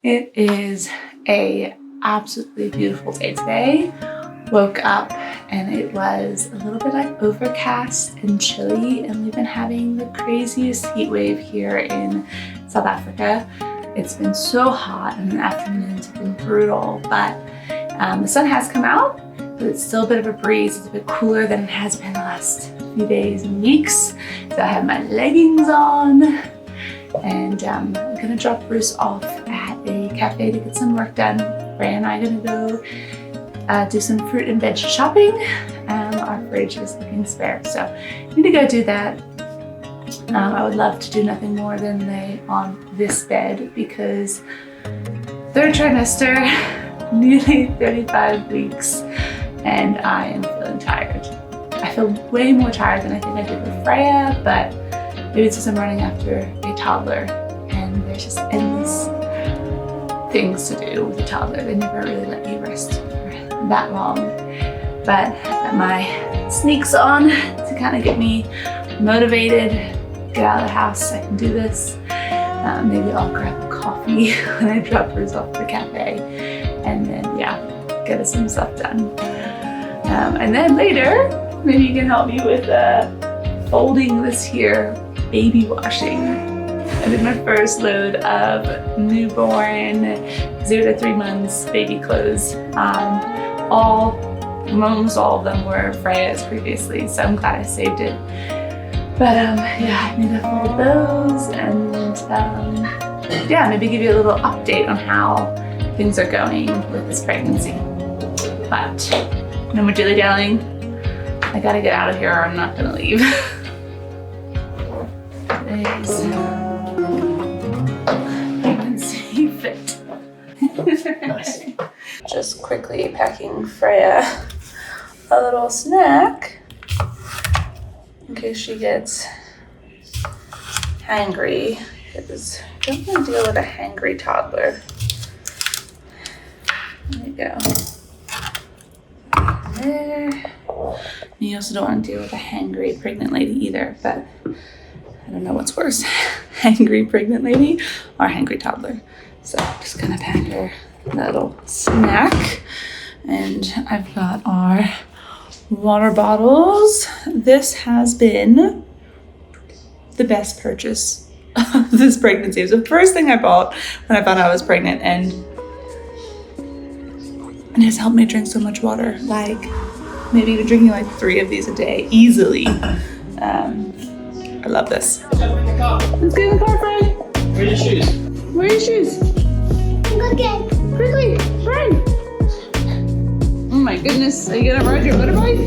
It is a absolutely beautiful day today. Woke up and it was a little bit like overcast and chilly, and we've been having the craziest heat wave here in South Africa. It's been so hot and the afternoons have been brutal, but the sun has come out, but it's still a bit of a breeze. It's a bit cooler than it has been the last few days and weeks. So I have my leggings on, and I'm gonna drop Bruce off at a cafe to get some work done. Ray and I are gonna go do some fruit and veg shopping. Our fridge is looking spare, so I need to go do that. I would love to do nothing more than lay on this bed because third trimester, nearly 35 weeks, and I am feeling tired. I feel way more tired than I think I did with Freya, but maybe it's because I'm running after a toddler and there's just endless things to do with a toddler. They never really let you rest for that long. But I've got my sneaks on to kind of get me motivated, get out of the house. I can do this. Maybe I'll grab a coffee when I drop Bruce off at the cafe, and then get us some stuff done. And then later, maybe you can help me with folding this here baby washing. I did my first load of newborn 0 to 3 months baby clothes. Almost all of them were Freya's previously, so I'm glad I saved it. But I need to fold those and maybe give you a little update on how things are going with this pregnancy. But no more dilly-dallying. I gotta get out of here or I'm not gonna leave. Today's pregnancy fit. Nice. Just quickly packing Freya a little snack in case she gets hangry, because I don't want to deal with a hangry toddler. There you go. There. You also don't want to deal with a hangry pregnant lady either, but I don't know what's worse, hangry pregnant lady or hangry toddler. So I'm just gonna pack her that little snack. And I've got our water bottles. This has been the best purchase of this pregnancy. It was the first thing I bought when I found out I was pregnant, and it has helped me drink so much water. Like, maybe even drinking like 3 of these a day easily. I love this. Let's get in the car, Fred. Where are your shoes? Where are your shoes? Okay. Quickly, run! Oh my goodness, are you gonna ride your motorbike?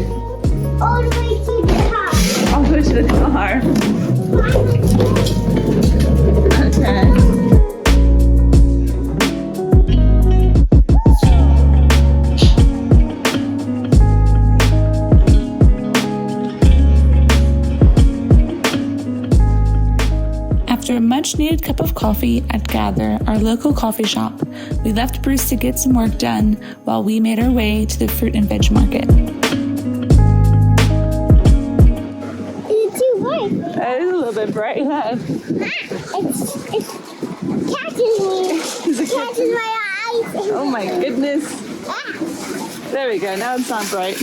All the way to the car. I'll go to the car. Okay. After a much-needed cup of coffee at Gather, our local coffee shop, we left Bruce to get some work done while we made our way to the fruit and veg market. Is it too bright? That is a little bit bright, huh? It's catching me. It catches my eyes. Oh my goodness. Ah. There we go, now it's not bright.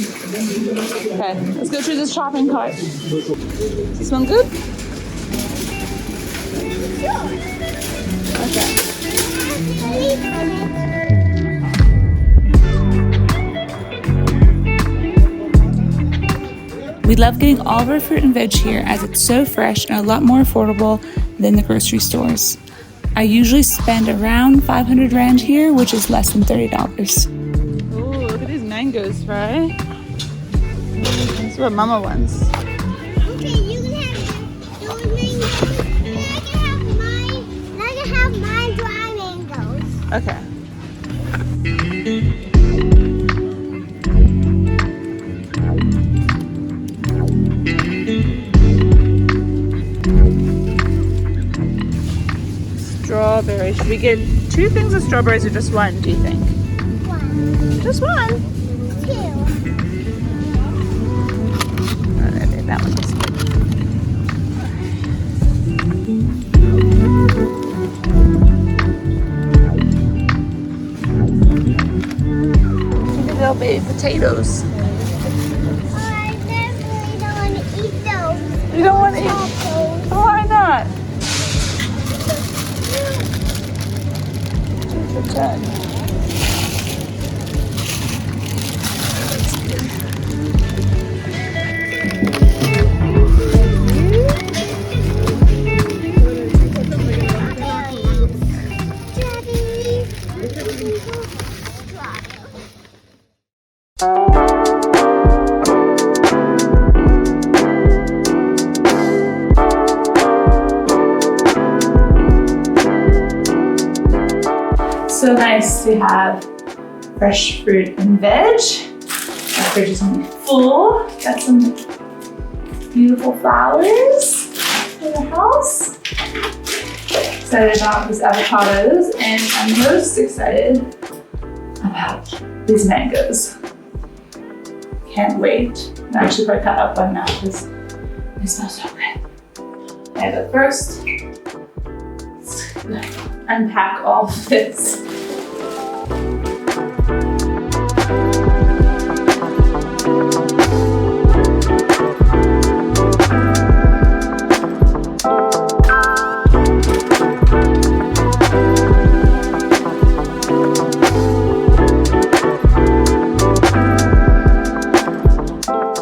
Okay, let's go through this shopping cart. Does this smell good? Okay. We love getting all of our fruit and veg here as it's so fresh and a lot more affordable than the grocery stores. I usually spend around 500 Rand here, which is less than $30. Ooh, look at these mangoes, right? That's what Mama wants. Okay, you can have those mangoes. And I can have mine dry mangoes. Okay. Strawberry. Should we get 2 things of strawberries or just 1, do you think? 1, Just 1. 2. That one looks good. little baby potatoes. I definitely don't want to eat those. You don't want to eat? Apples. Why not? 2 for 10. So nice to have fresh fruit and veg. Our fridge is gonna be full. Got some beautiful flowers for the house. Excited about these avocados, and I'm most excited about these mangoes. Can't wait. I'm actually probably cut up one now because they smell so good. Okay, but first, let's unpack all of this.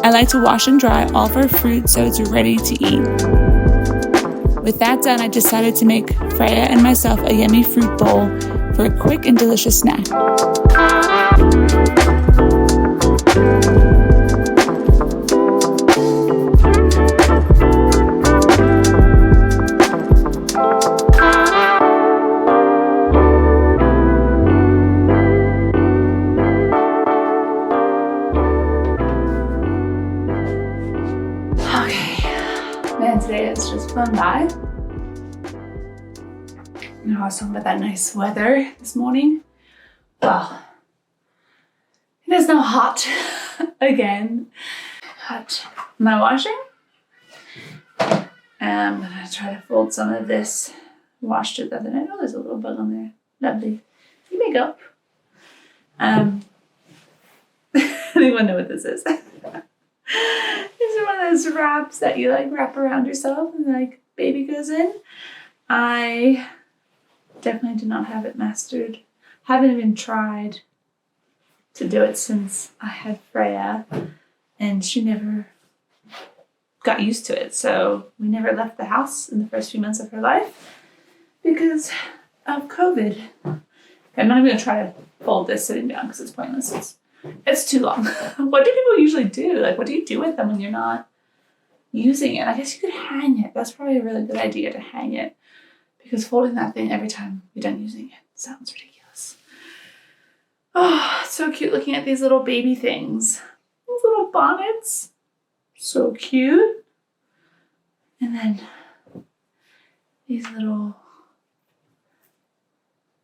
I like to wash and dry all of our fruit so it's ready to eat. With that done, I decided to make Freya and myself a yummy fruit bowl for a quick and delicious snack. Man, today has just flown by. I was talking about that nice weather this morning. Well, it is now hot again. Hot. Am I washing? I'm gonna try to fold some of this. Washed it the other night. Oh, there's a little bug on there. Lovely. You may go. Anyone know what this is? These are one of those wraps that you like wrap around yourself and like baby goes in. I definitely do not have it mastered. Haven't even tried to do it since I had Freya, and she never got used to it. So we never left the house in the first few months of her life because of COVID. I'm not even gonna try to fold this sitting down because it's pointless. It's too long. What do people usually do? Like, what do you do with them when you're not using it? I guess you could hang it. That's probably a really good idea to hang it, because folding that thing every time you're done using it sounds ridiculous. Oh, it's so cute looking at these little baby things. These little bonnets. So cute. And then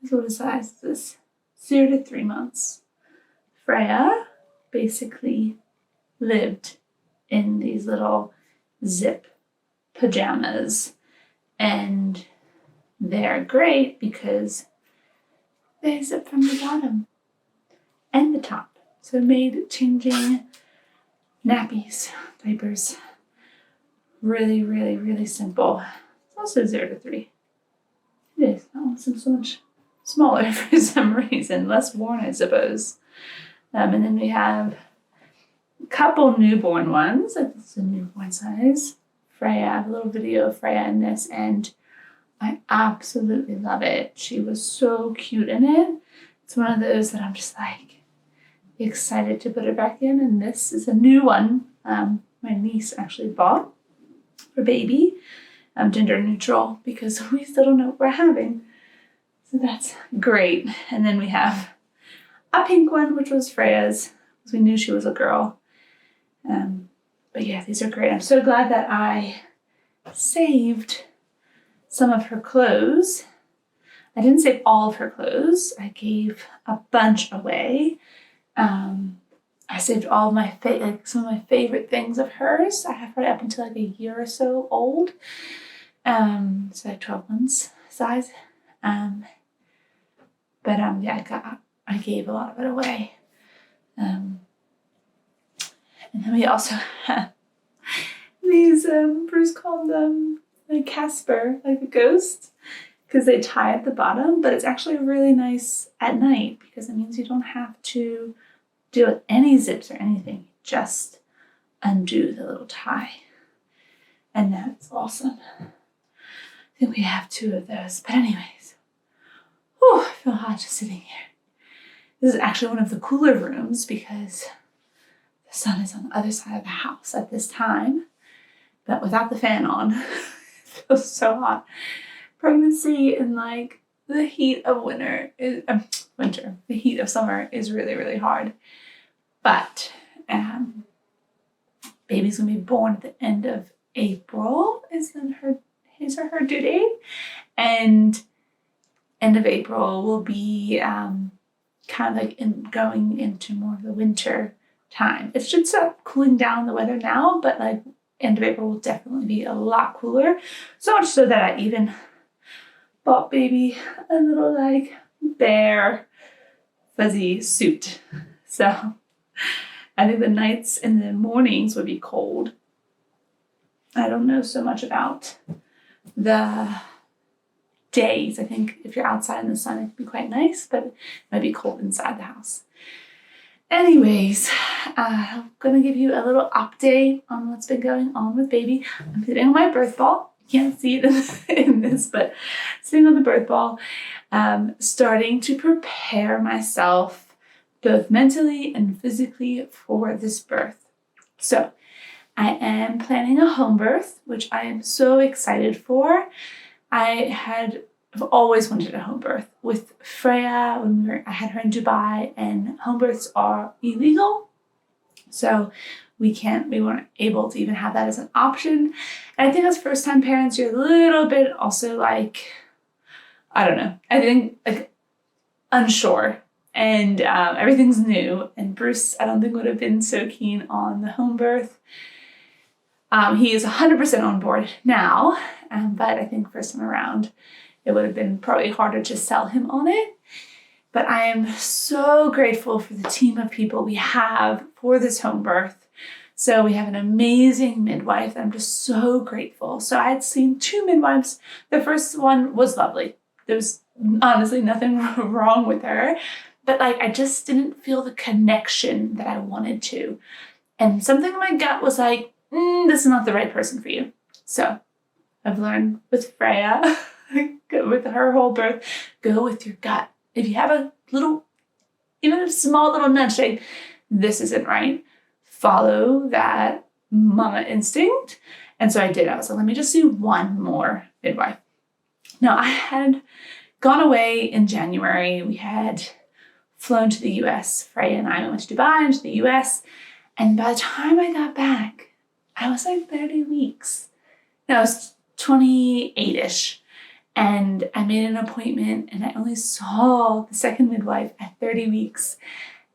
what size is this? 0 to 3 months. Freya basically lived in these little zip pajamas, and they're great because they zip from the bottom and the top. So it made changing nappies, diapers, really, really, really simple. It's also 0 to 3. It is. That one seems so much smaller for some reason. Less worn, I suppose. And then we have a couple newborn ones. This is a newborn size. Freya, I have a little video of Freya in this, and I absolutely love it. She was so cute in it. It's one of those that I'm just like excited to put her back in. And this is a new one my niece actually bought for baby. Gender neutral because we still don't know what we're having. So that's great. And then we have a pink one, which was Freya's, because we knew she was a girl. But yeah, these are great. I'm so glad that I saved some of her clothes. I didn't save all of her clothes. I gave a bunch away. I saved all of my some of my favorite things of hers. I have her up until like a year or so old. So like 12 months size. Yeah, I gave a lot of it away. And then we also have these, Bruce called them like Casper, like a ghost, because they tie at the bottom, but it's actually really nice at night because it means you don't have to deal with any zips or anything. Just undo the little tie. And that's awesome. I think we have 2 of those. But anyways, I feel hot just sitting here. This is actually one of the cooler rooms because the sun is on the other side of the house at this time. But without the fan on, it feels so hot. Pregnancy in like the heat of winter, the heat of summer is really, really hard. But baby's gonna be born at the end of April is then his or her due date, and end of April will be kind of like going into more of the winter time. It should start cooling down the weather now, but like end of April will definitely be a lot cooler. So much so that I even bought baby a little like bear fuzzy suit. So I think the nights and the mornings would be cold. I don't know so much about the days. I think if you're outside in the sun, it can be quite nice, but it might be cold inside the house. Anyways, I'm going to give you a little update on what's been going on with baby. I'm sitting on my birth ball. You can't see it in this, but sitting on the birth ball, starting to prepare myself both mentally and physically for this birth. So I am planning a home birth, which I am so excited for. I've always wanted a home birth. With Freya, I had her in Dubai, and home births are illegal. So we weren't able to even have that as an option. And I think as first-time parents, you're a little bit also like, I don't know, I think like unsure. And everything's new. And Bruce, I don't think would have been so keen on the home birth. He is 100% on board now, but I think first time around, it would have been probably harder to sell him on it. But I am so grateful for the team of people we have for this home birth. So we have an amazing midwife. I'm just so grateful. So I had seen 2 midwives. The first one was lovely. There was honestly nothing wrong with her. But like I just didn't feel the connection that I wanted to. And something in my gut was like, this is not the right person for you. So I've learned with Freya, with her whole birth, go with your gut. If you have a little, even a small little nudge saying, this isn't right, follow that mama instinct. And so I did. I was like, let me just see one more midwife. Now I had gone away in January. We had flown to the US. Freya and I went to Dubai and to the US. And by the time I got back, I was like 30 weeks. No, I was 28-ish. And I made an appointment and I only saw the second midwife at 30 weeks.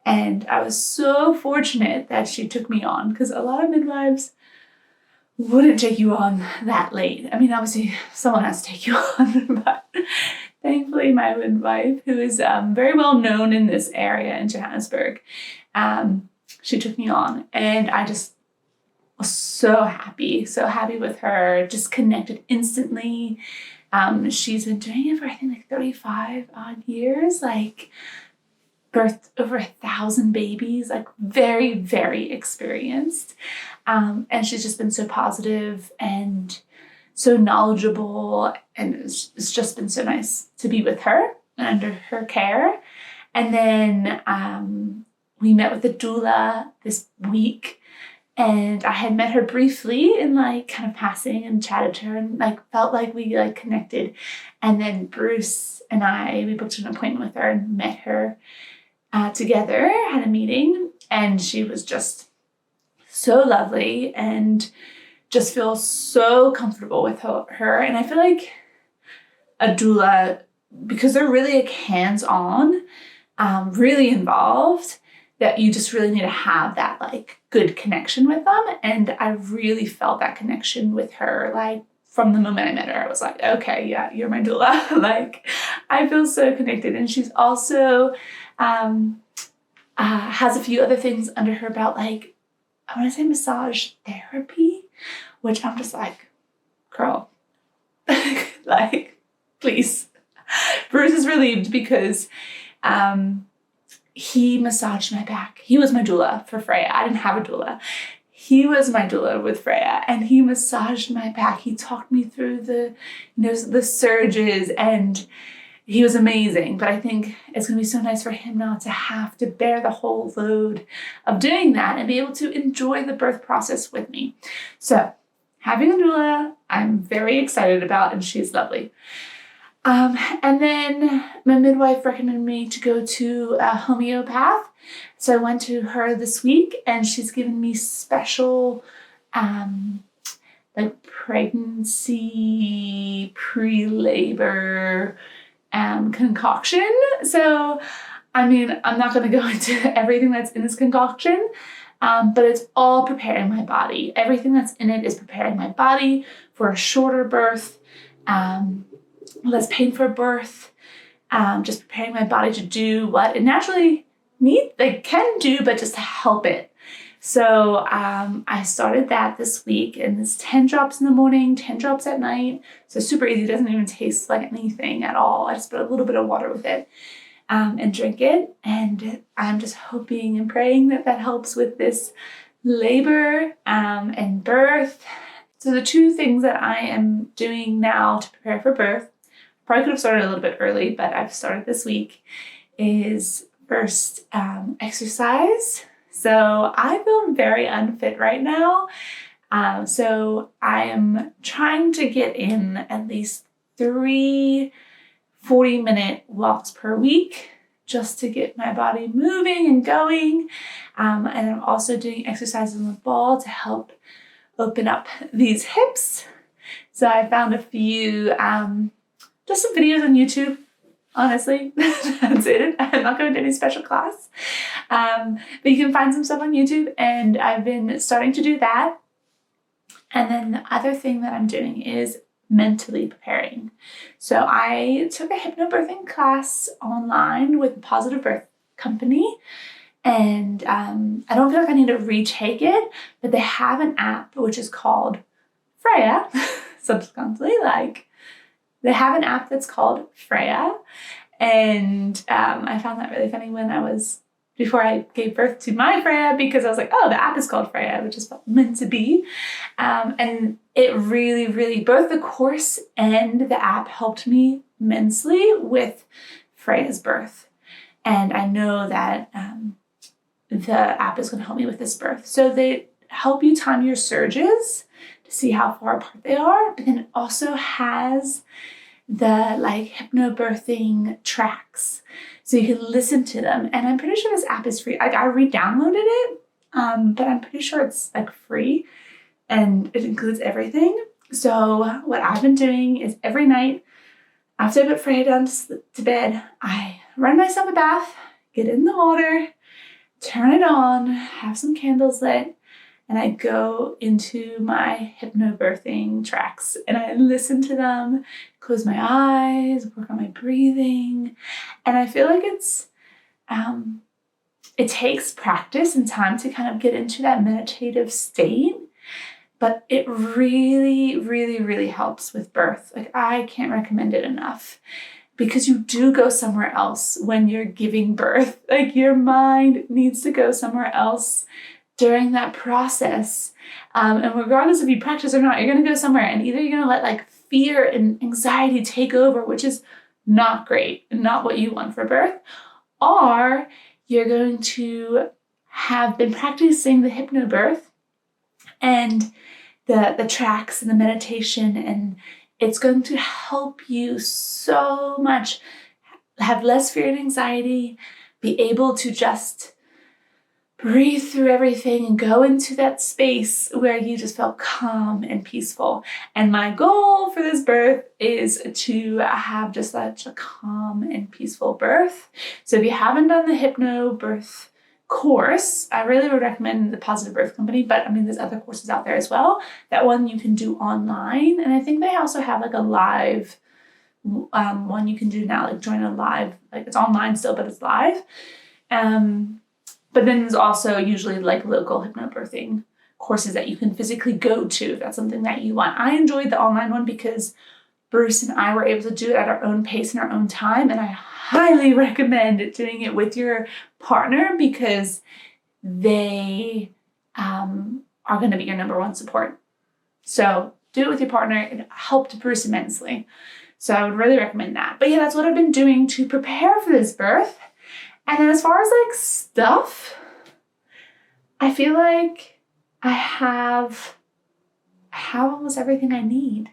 And I was so fortunate that she took me on, because a lot of midwives wouldn't take you on that late. I mean, obviously someone has to take you on, but thankfully my midwife, who is very well known in this area in Johannesburg, she took me on, and I just was so happy with her, just connected instantly. She's been doing it for I think like 35 odd years, like birthed over 1,000 babies, like very, very experienced. And she's just been so positive and so knowledgeable, and it's just been so nice to be with her and under her care. And then we met with the doula this week, and I had met her briefly in like kind of passing and chatted to her and like felt like we like connected. And then Bruce and we booked an appointment with her and met her together, had a meeting, and she was just so lovely and just feel so comfortable with her. And I feel like a doula, because they're really like hands-on, really involved, that you just really need to have that like good connection with them. And I really felt that connection with her. Like from the moment I met her, I was like, okay, yeah, you're my doula. Like I feel so connected. And she's also, has a few other things under her belt, like I want to say massage therapy, which I'm just like, girl, like, please. Bruce is relieved because he massaged my back. He was my doula for Freya. I didn't have a doula. He was my doula with Freya, and he massaged my back. He talked me through the surges, and he was amazing. But I think it's going to be so nice for him not to have to bear the whole load of doing that and be able to enjoy the birth process with me. So having a doula, I'm very excited about, and she's lovely. And then my midwife recommended me to go to a homeopath. So I went to her this week, and she's given me special like pregnancy, pre-labor concoction. So, I mean, I'm not going to go into everything that's in this concoction, but it's all preparing my body. Everything that's in it is preparing my body for a shorter birth, less painful birth, just preparing my body to do what it naturally can do, but just to help it. So I started that this week, and it's 10 drops in the morning, 10 drops at night. So super easy. It doesn't even taste like anything at all. I just put a little bit of water with it and drink it. And I'm just hoping and praying that that helps with this labor and birth. So the two things that I am doing now to prepare for birth, probably could have started a little bit early, but I've started this week, is first exercise. So I feel very unfit right now. So I am trying to get in at least 3 40-minute walks per week just to get my body moving and going. And I'm also doing exercises on the ball to help open up these hips. So I found a few, just some videos on YouTube. Honestly, that's it. I'm not going to any special class. But you can find some stuff on YouTube, and I've been starting to do that. And then the other thing that I'm doing is mentally preparing. So I took a hypnobirthing class online with Positive Birth Company, and I don't feel like I need to retake it, but they have an app which is called Freya, subsequently, they have an app that's called Freya, and I found that really funny before I gave birth to my Freya, because I was like, oh, the app is called Freya, which is meant to be. And it really, really, both the course and the app helped me immensely with Freya's birth. And I know that the app is going to help me with this birth. So they help you time your surges to see how far apart they are, but then it also has the hypnobirthing tracks, so you can listen to them. And I'm pretty sure this app is free. I re-downloaded it, but I'm pretty sure it's free, and it includes everything. So what I've been doing is every night after I put Freya down to bed, I run myself a bath, get in the water, turn it on, have some candles lit, and I go into my hypnobirthing tracks, and I listen to them, close my eyes, work on my breathing. And I feel like it takes practice and time to kind of get into that meditative state, but it really, really, really helps with birth. I can't recommend it enough, because you do go somewhere else when you're giving birth. Your mind needs to go somewhere else during that process. And regardless if you practice or not, you're going to go somewhere, and either you're going to let fear and anxiety take over, which is not great and not what you want for birth, or you're going to have been practicing the hypnobirth and the tracks and the meditation, and it's going to help you so much have less fear and anxiety, be able to just breathe through everything and go into that space where you just felt calm and peaceful. And my goal for this birth is to have just such a calm and peaceful birth. So if you haven't done the hypnobirth course, I really would recommend the Positive Birth Company, but there's other courses out there as well. That one you can do online, and I think they also have a live one you can do now, join a live, it's online still, but it's live. But then there's also usually like local hypnobirthing courses that you can physically go to if that's something that you want. I enjoyed the online one because Bruce and I were able to do it at our own pace and our own time, and I highly recommend doing it with your partner because they are going to be your number one support. So do it with your partner. It helped Bruce immensely. So I would really recommend that. But yeah, that's what I've been doing to prepare for this birth. And then as far as like stuff, I feel like I have almost everything I need.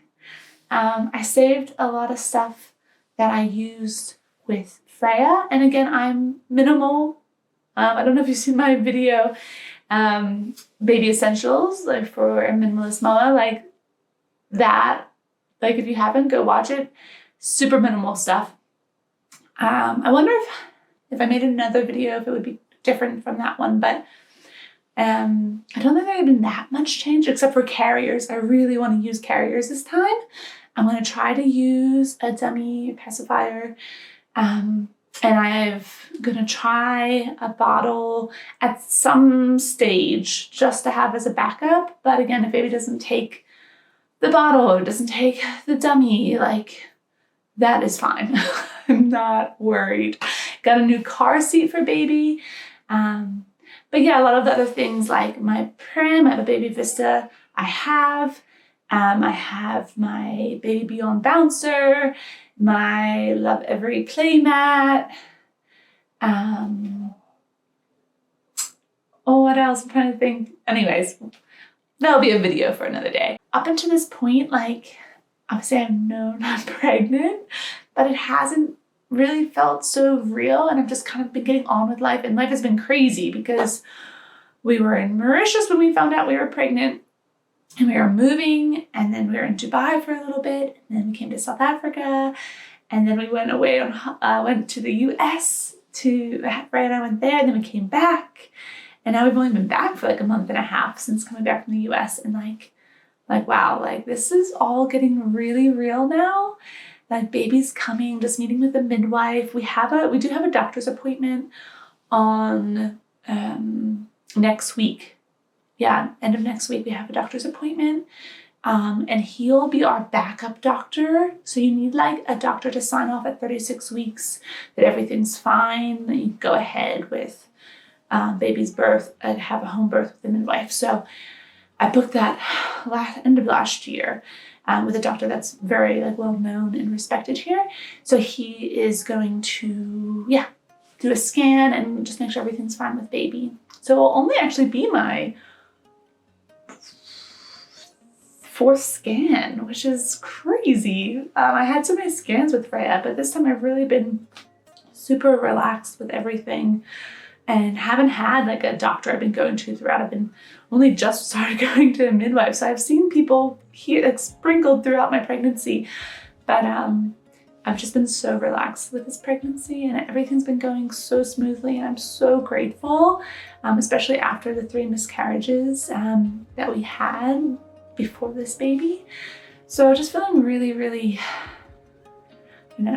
I saved a lot of stuff that I used with Freya. And again, I'm minimal. I don't know if you've seen my video, Baby Essentials, like for a minimalist mama, like that. Like if you haven't, go watch it. Super minimal stuff. I wonder if I made another video, if it would be different from that one, but I don't think there had been that much change except for carriers. I really want to use carriers this time. I'm going to try to use a dummy pacifier. And I'm going to try a bottle at some stage just to have as a backup. But again, if baby doesn't take the bottle or doesn't take the dummy, like that is fine. I'm not worried. Got a new car seat for baby. But yeah, a lot of the other things like my pram, I have a Baby Vista. I have my Baby Beyond bouncer, my Love Every playmat. What else? I'm trying to think. Anyways, that'll be a video for another day. Up until this point, like, obviously I've known I'm pregnant, but it hasn't really felt so real, and I've just kind of been getting on with life, and life has been crazy because we were in Mauritius when we found out we were pregnant, and we were moving, and then we were in Dubai for a little bit, and then we came to South Africa, and then we went away went to the US to Fred and I went there, and then we came back, and now we've only been back for like a month and a half since coming back from the US, and like wow, like this is all getting really real now. Like baby's coming, just meeting with the midwife. We do have a doctor's appointment on next week. Yeah, end of next week we have a doctor's appointment. And he'll be our backup doctor. So you need like a doctor to sign off at 36 weeks that everything's fine. Then you go ahead with baby's birth and have a home birth with the midwife. So I booked that end of last year. With a doctor that's very like well known and respected here. So he is going to, do a scan and just make sure everything's fine with baby. So it'll only actually be my 4th scan, which is crazy. I had so many scans with Freya, but this time I've really been super relaxed with everything and haven't had like a doctor I've been going to throughout. I've been only just started going to a midwife. So I've seen people here like sprinkled throughout my pregnancy, but I've just been so relaxed with this pregnancy and everything's been going so smoothly, and I'm so grateful, especially after the 3 miscarriages that we had before this baby. So just feeling really, really,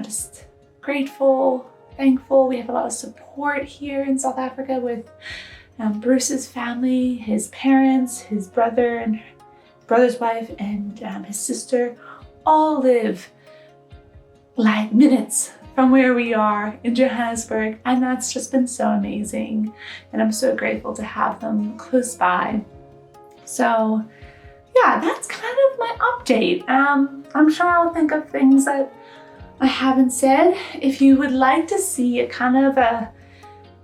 just grateful, thankful. We have a lot of support here in South Africa with Bruce's family, his parents, his brother and brother's wife, and his sister all live like minutes from where we are in Johannesburg, and that's just been so amazing, and I'm so grateful to have them close by. So yeah, that's kind of my update. I'm sure I'll think of things that I haven't said. If you would like to see a kind of a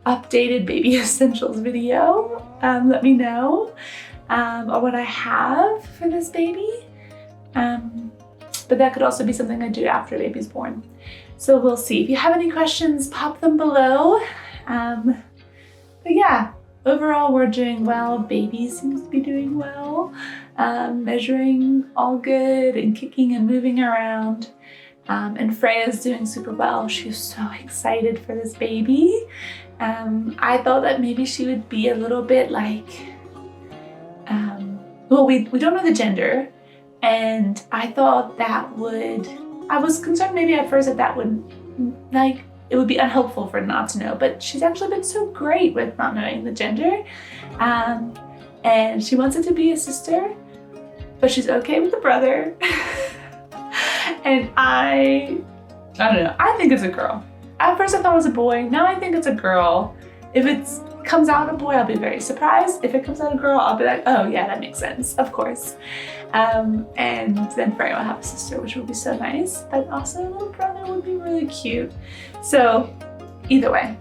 updated Baby Essentials video, let me know, or what I have for this baby. But that could also be something I do after baby's born. So we'll see. If you have any questions, pop them below. But yeah, overall we're doing well. Baby seems to be doing well. Measuring all good and kicking and moving around. And Freya's doing super well. She's so excited for this baby. I thought that maybe she would be a little bit like, well, we don't know the gender, and I thought that would, I was concerned maybe at first that would like it would be unhelpful for not to know, but she's actually been so great with not knowing the gender. And she wants it to be a sister, but she's okay with the brother. And I don't know, I think it's a girl. At first I thought it was a boy, now I think it's a girl. If it comes out a boy, I'll be very surprised. If it comes out a girl, I'll be like, oh yeah, that makes sense, of course. And then Freya will have a sister, which would be so nice, but also a little brother would be really cute. So either way,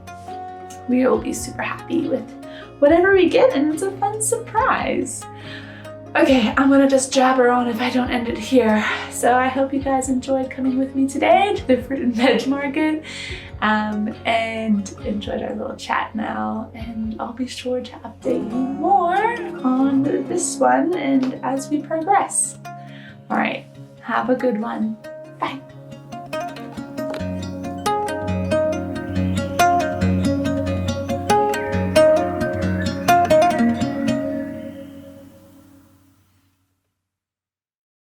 we will be super happy with whatever we get, and it's a fun surprise. Okay, I'm gonna just jabber on if I don't end it here. So I hope you guys enjoyed coming with me today to the fruit and veg market, and enjoyed our little chat now. And I'll be sure to update you more on this one and as we progress. All right, have a good one. Bye.